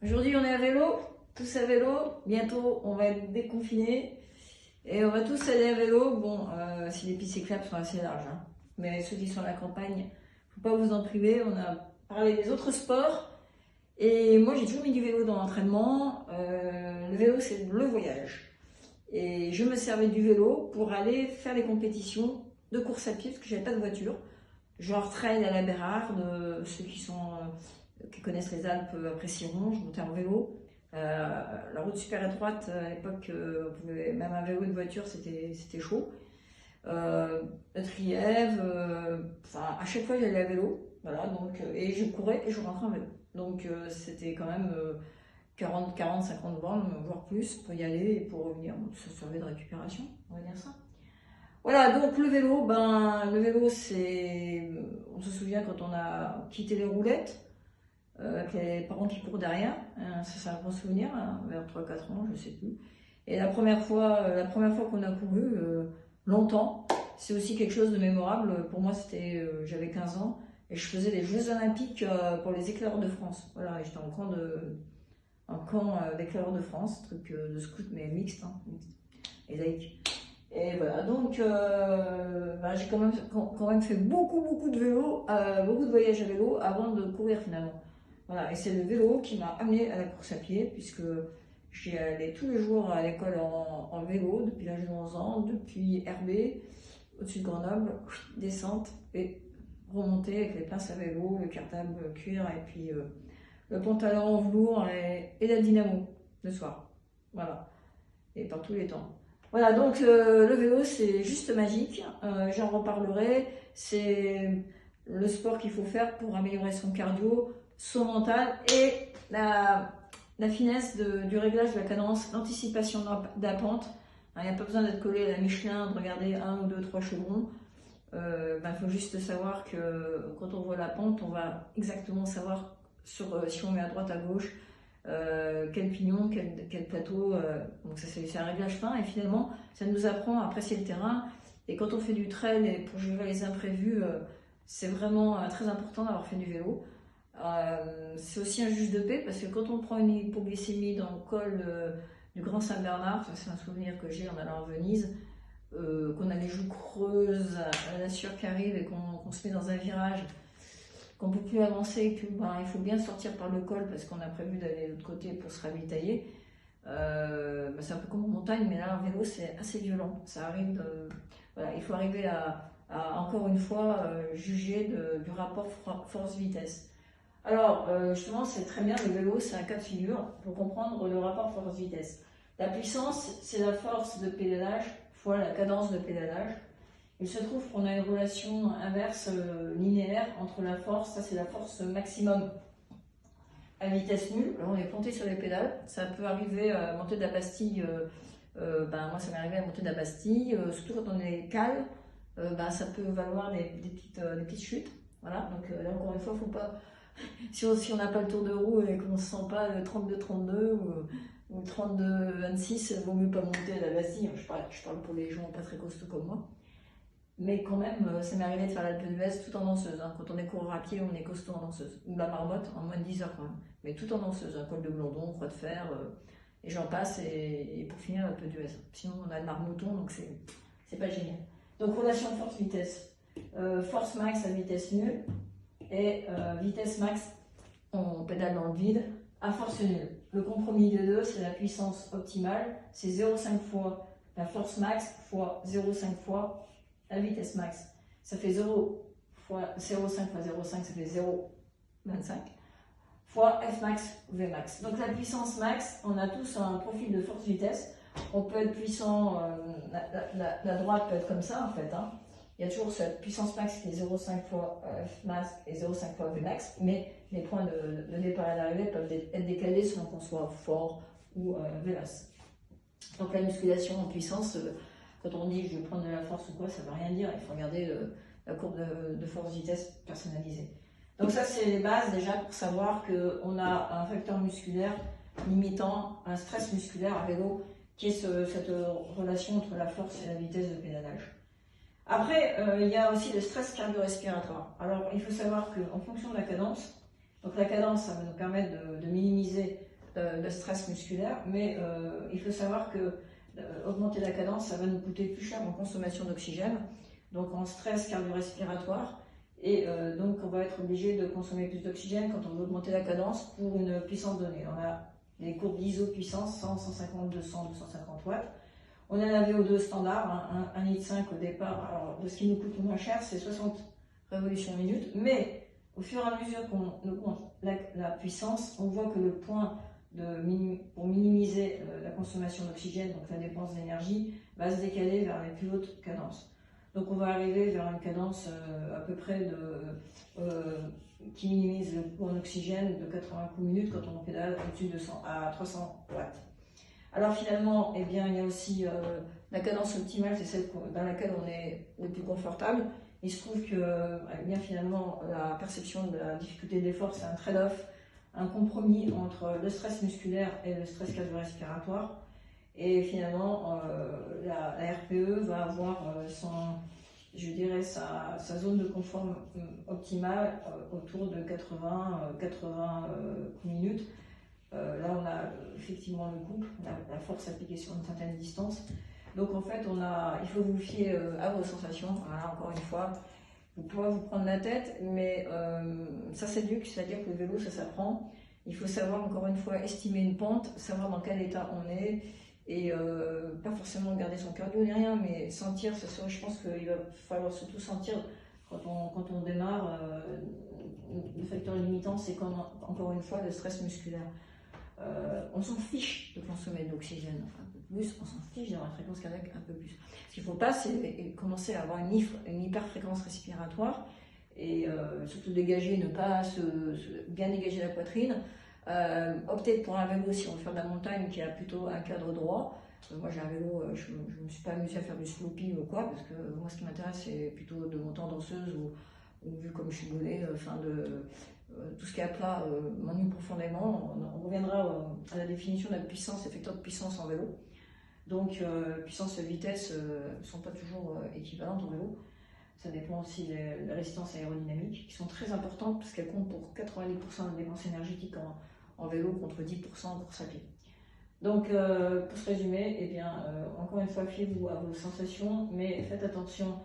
Aujourd'hui, on est à vélo, tous à vélo. Bientôt, on va être déconfinés et on va tous aller à vélo. Bon, si les pistes cyclables sont assez larges, hein. Mais ceux qui sont à la campagne, faut pas vous en priver. On a parlé des autres sports et moi, j'ai toujours mis du vélo dans l'entraînement. Le vélo, c'est le voyage. Et je me servais du vélo pour aller faire des compétitions de course à pied parce que j'avais pas de voiture. Genre trail à la Bérarde, ceux qui connaissent les Alpes apprécieront, je montais en vélo. La route super étroite, à l'époque, même un vélo, une voiture, c'était chaud. La Trièves, enfin, à chaque fois j'allais à vélo, voilà, donc, et je courais et je rentrais en vélo. Donc c'était quand même 40, 50 bornes, voire plus, pour y aller et pour revenir. Donc, ça servait de récupération, on va dire ça. Voilà, donc le vélo, c'est. On se souvient quand on a quitté les roulettes, avec les parents qui courent derrière, ça c'est un bon souvenir, hein, vers 3-4 ans, je sais plus. Et la première fois qu'on a couru, longtemps, c'est aussi quelque chose de mémorable. Pour moi, j'avais 15 ans et je faisais les Jeux Olympiques pour les éclaireurs de France. Voilà, et j'étais en camp d'éclaireurs de France, truc de scout, mais mixte, hein, mixte, et laïque. Et voilà, donc j'ai quand même fait beaucoup de vélo, beaucoup de voyages à vélo avant de courir finalement. Voilà, et c'est le vélo qui m'a amené à la course à pied, puisque j'y allais tous les jours à l'école en vélo depuis l'âge de 11 ans, depuis Herbé, au-dessus de Grenoble, descente et remontée avec les places à vélo, le cartable cuir et puis le pantalon en velours et la dynamo le soir. Voilà, et par tous les temps. Voilà, donc le vélo c'est juste magique, j'en reparlerai, c'est le sport qu'il faut faire pour améliorer son cardio, son mental et la finesse du réglage de la cadence, l'anticipation de la pente. Il n'y a pas besoin d'être collé à la Michelin, de regarder un ou deux, trois chevrons. Faut juste savoir que quand on voit la pente, on va exactement savoir si on met à droite, à gauche, quel pignon, quel plateau. Donc ça c'est un réglage fin et finalement ça nous apprend à apprécier le terrain. Et quand on fait du trail et pour gérer les imprévus, c'est vraiment très important d'avoir fait du vélo. C'est aussi un juge de paix parce que quand on prend une hypoglycémie dans le col du Grand Saint-Bernard, ça c'est un souvenir que j'ai en allant à Venise, qu'on a les joues creuses, la sueur qui arrive et qu'on se met dans un virage, qu'on ne peut plus avancer, il faut bien sortir par le col parce qu'on a prévu d'aller de l'autre côté pour se ravitailler. C'est un peu comme en montagne, mais là en vélo c'est assez violent. Ça arrive voilà, il faut arriver à encore une fois juger du rapport force-vitesse. Alors justement c'est très bien, le vélo c'est un cas de figure pour comprendre le rapport force-vitesse. La puissance c'est la force de pédalage fois la cadence de pédalage. Il se trouve qu'on a une relation inverse linéaire entre la force, ça c'est la force maximum à vitesse nulle. Là, on est planté sur les pédales, ça peut arriver à monter de la Bastille, moi ça m'est arrivé à monter de la Bastille, surtout quand on est calme, ça peut valoir des petites chutes. Voilà, donc là encore une fois, faut pas, si on n'a pas le tour de roue et qu'on ne se sent pas le 32-32 ou 32-26, il vaut mieux pas monter à la Bastille. Je parle pour les gens pas très costauds comme moi. Mais quand même, ça m'est arrivé de faire l'Alpe d'Huez tout en danseuse. Hein. Quand on est coureur à pied, on est costaud en danseuse. Ou la marmotte en moins de 10 heures quand même. Mais tout en danseuse. Un col de Blandon, croix de fer, et j'en passe. Et pour finir, l'Alpe d'Huez. Sinon, on a le marmouton, donc c'est pas génial. Donc, relation force-vitesse. Force max à vitesse nulle. Et vitesse max, on pédale dans le vide, à force nulle. Le compromis des deux, c'est la puissance optimale. C'est 0,5 fois la force max fois 0,5 fois la vitesse max. Ça fait 0 fois 0,5 fois 0,5, ça fait 0,25 fois F max V max. Donc la puissance max, on a tous un profil de force-vitesse. On peut être puissant, la droite peut être comme ça en fait. Hein. Il y a toujours cette puissance max qui est 0,5 fois F max et 0,5 fois V max, mais les points de départ et d'arrivée peuvent être décalés selon qu'on soit fort ou véloce. Donc la musculation en puissance, quand on dit je vais prendre de la force ou quoi, ça ne veut rien dire. Il faut regarder la courbe de force-vitesse personnalisée. Donc ça, c'est les bases déjà pour savoir qu'on a un facteur musculaire limitant un stress musculaire à vélo, qui est cette relation entre la force et la vitesse de pédalage. Après, il y a aussi le stress cardio-respiratoire. Alors, il faut savoir qu'en fonction de la cadence, donc la cadence, ça va nous permettre de minimiser de stress musculaire, mais il faut savoir que augmenter la cadence, ça va nous coûter plus cher en consommation d'oxygène, donc en stress cardio-respiratoire, et donc on va être obligé de consommer plus d'oxygène quand on veut augmenter la cadence pour une puissance donnée. On a les courbes d'ISO puissance 100, 150, 200, 250 watts. On a la VO2 standard, 1,5 litre au départ. Alors, de ce qui nous coûte le moins cher, c'est 60 révolutions minute, mais au fur et à mesure qu'on augmente la puissance, on voit que le point pour minimiser la consommation d'oxygène, donc la dépense d'énergie, va se décaler vers les plus hautes cadences. Donc on va arriver vers une cadence à peu près qui minimise le coût en oxygène de 80 coups minute quand on pédale au-dessus de 300 watts. Alors finalement, eh bien, il y a aussi la cadence optimale, c'est celle dans laquelle on est le plus confortable. Il se trouve que eh bien, finalement, la perception de la difficulté d'effort, c'est un trade-off, un compromis entre le stress musculaire et le stress cardio-respiratoire. Et finalement, la RPE va avoir je dirais sa zone de confort optimale autour de 80 coups minutes. Là, on a effectivement le couple, la force appliquée sur une certaine distance. Donc en fait, il faut vous fier à vos sensations. Voilà, encore une fois, vous pouvez vous prendre la tête, mais ça s'éduque, c'est-à-dire que le vélo, ça s'apprend. Il faut savoir, encore une fois, estimer une pente, savoir dans quel état on est, et pas forcément garder son cardio ni rien, mais sentir, je pense qu'il va falloir surtout sentir quand on démarre. Le facteur limitant, c'est comme, encore une fois, le stress musculaire. On s'en fiche de consommer de l'oxygène, enfin, un peu plus, on s'en fiche d'avoir une fréquence cardiaque un peu plus. Ce qu'il ne faut pas, c'est commencer à avoir une hyperfréquence respiratoire et surtout ne pas bien dégager la poitrine. Opter pour un vélo si on veut faire de la montagne qui a plutôt un cadre droit. Moi j'ai un vélo, je ne me suis pas amusée à faire du sloping ou quoi, parce que moi ce qui m'intéresse c'est plutôt de monter en danseuse ou vu comme je suis gaulée, tout ce qui est à plat m'ennuie profondément. On reviendra à la définition de la puissance, les facteurs de puissance en vélo. Donc puissance et vitesse ne sont pas toujours équivalentes en vélo. Ça dépend aussi des résistances aérodynamiques qui sont très importantes parce qu'elles comptent pour 90% de la dépense énergétique en vélo contre 10% en course à pied. Donc pour se résumer, eh bien, encore une fois, fiez-vous à vos sensations, mais faites attention.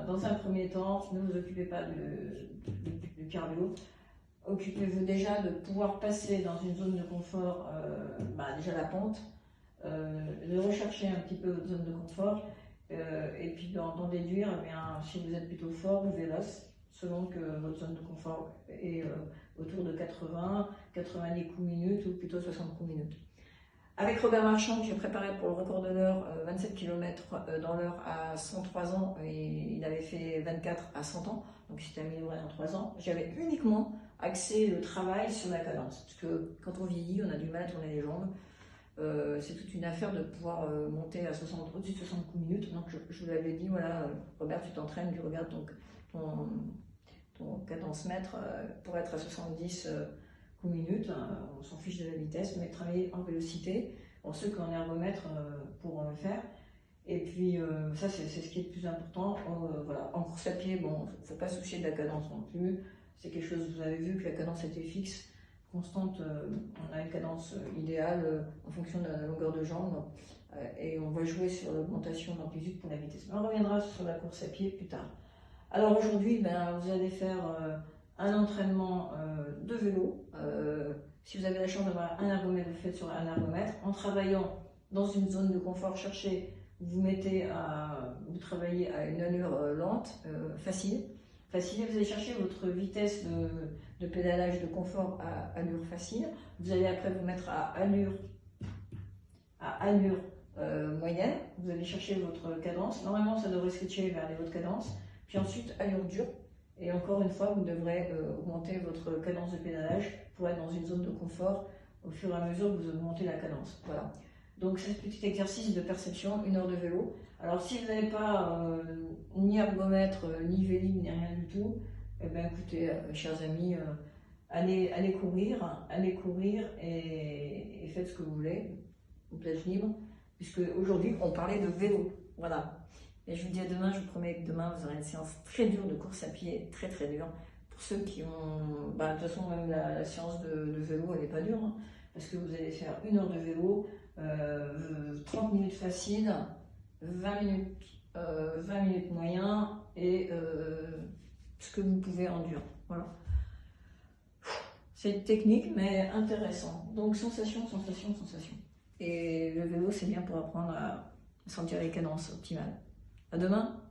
Dans un premier temps, ne vous occupez pas du cardio. Occupez-vous déjà de pouvoir passer dans une zone de confort, déjà la pente, de rechercher un petit peu votre zone de confort, et puis d'en déduire, eh bien, si vous êtes plutôt fort ou véloce, selon que votre zone de confort est autour de 90 coups minute ou plutôt 60 coups minute. Avec Robert Marchand, que j'ai préparé pour le record de l'heure, 27 km dans l'heure à 103 ans, et il avait fait 24 à 100 ans, donc il s'était amélioré en 3 ans. J'avais uniquement axé le travail sur la cadence, parce que quand on vieillit, on a du mal à tourner les jambes. C'est toute une affaire de pouvoir monter à au-dessus de 60 coups minute. Donc je vous l'avais dit, voilà, Robert, tu t'entraînes, tu regardes ton cadence mètre pour être à 70 coups minute. On s'en fiche de la vitesse, mais travailler en vélocité, pour ceux qui ont un ergomètre pourront le faire. Et puis ça, c'est ce qui est le plus important. Voilà. En course à pied, bon, il ne faut pas se soucier de la cadence non plus. C'est quelque chose, vous avez vu que la cadence était fixe, constante. On a une cadence idéale en fonction de la longueur de jambe. Et on va jouer sur l'augmentation d'amplitude pour la vitesse. Mais on reviendra sur la course à pied plus tard. Alors aujourd'hui, vous allez faire un entraînement de vélo. Si vous avez la chance d'avoir un ergomètre, vous le faites sur un ergomètre. En travaillant dans une zone de confort, vous travaillez à une allure lente, facile. Vous allez chercher votre vitesse de pédalage de confort à allure facile. Vous allez après vous mettre à allure moyenne. Vous allez chercher votre cadence. Normalement, ça devrait switcher vers les hautes cadences. Puis ensuite, allure dure. Et encore une fois, vous devrez augmenter votre cadence de pédalage pour être dans une zone de confort au fur et à mesure que vous augmentez la cadence. Voilà. Donc, c'est ce petit exercice de perception, 1 heure de vélo. Alors, si vous n'avez pas ni ergomètre, ni Vélib, ni rien du tout, eh bien, écoutez, chers amis, allez courir et faites ce que vous voulez, une plage libre, puisque aujourd'hui, on parlait de vélo. Voilà. Et je vous dis à demain, je vous promets que demain, vous aurez une séance très dure de course à pied, très très dure. Pour ceux qui ont... de toute façon, même la séance de vélo, elle n'est pas dure, hein, parce que vous allez faire 1 heure de vélo, 30 minutes faciles, 20 minutes moyen et ce que vous pouvez endurer. Voilà. C'est technique mais intéressant. Donc sensation, sensation, sensation. Et le vélo c'est bien pour apprendre à sentir les cadences optimales. À demain!